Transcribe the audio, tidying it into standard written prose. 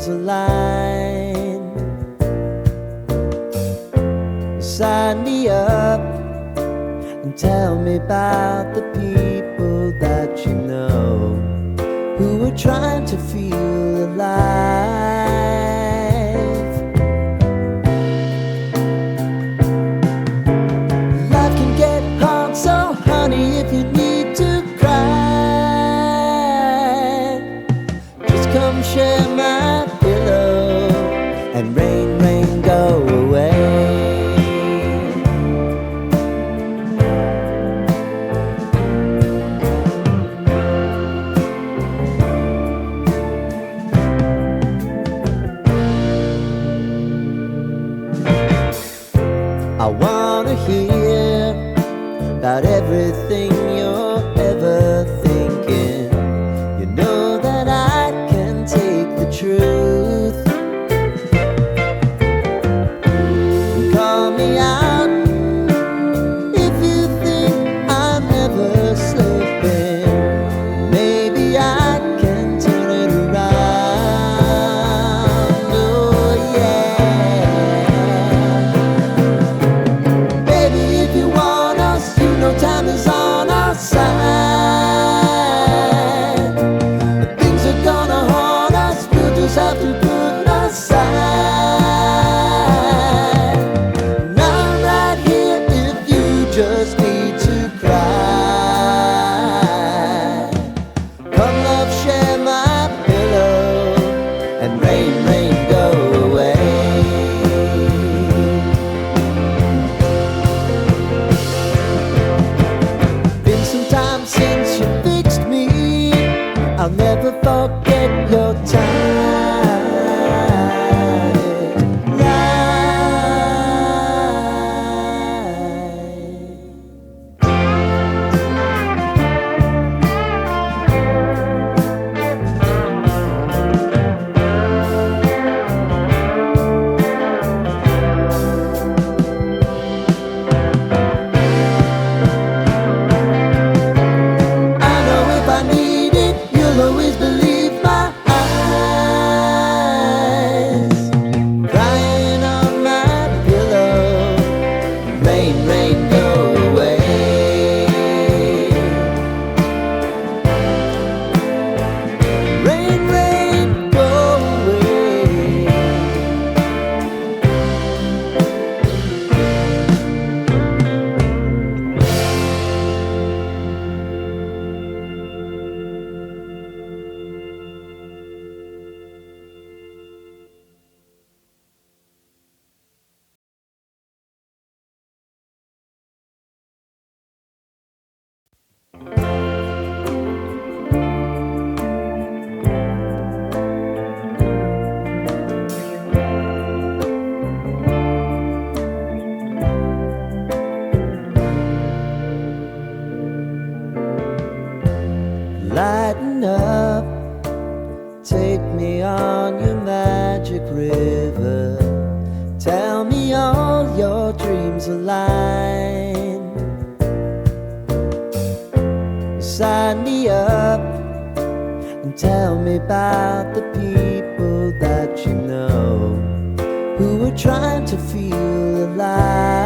dreams align. Sign me up and tell me about the people that you know who are trying to feel alive. Life can get hard, so honey, if you need to cry, just come share my pillow and rain, rain, go away. I wanna hear about everything you're ever thinking. You know that I can take the truth. Call me out if you think I'm never slipping. Maybe I can turn it around. Oh yeah. Baby, if you want us, you know time is on our side. But things are gonna haunt us, we'll just have to put aside. And I'm right here if you just need to cry. Come love, share my pillow and rain, rain, go away. Been some time since you fixed me. I'll never forget your time. I know if I need it, you'll always believe my eyes. Crying on my pillow, rain, rain, go away. Rain, rain, go away. Lighten up, take me on your magic river. Tell me all your dreams align. Sign me up and tell me about the people that you know who are trying to feel alive.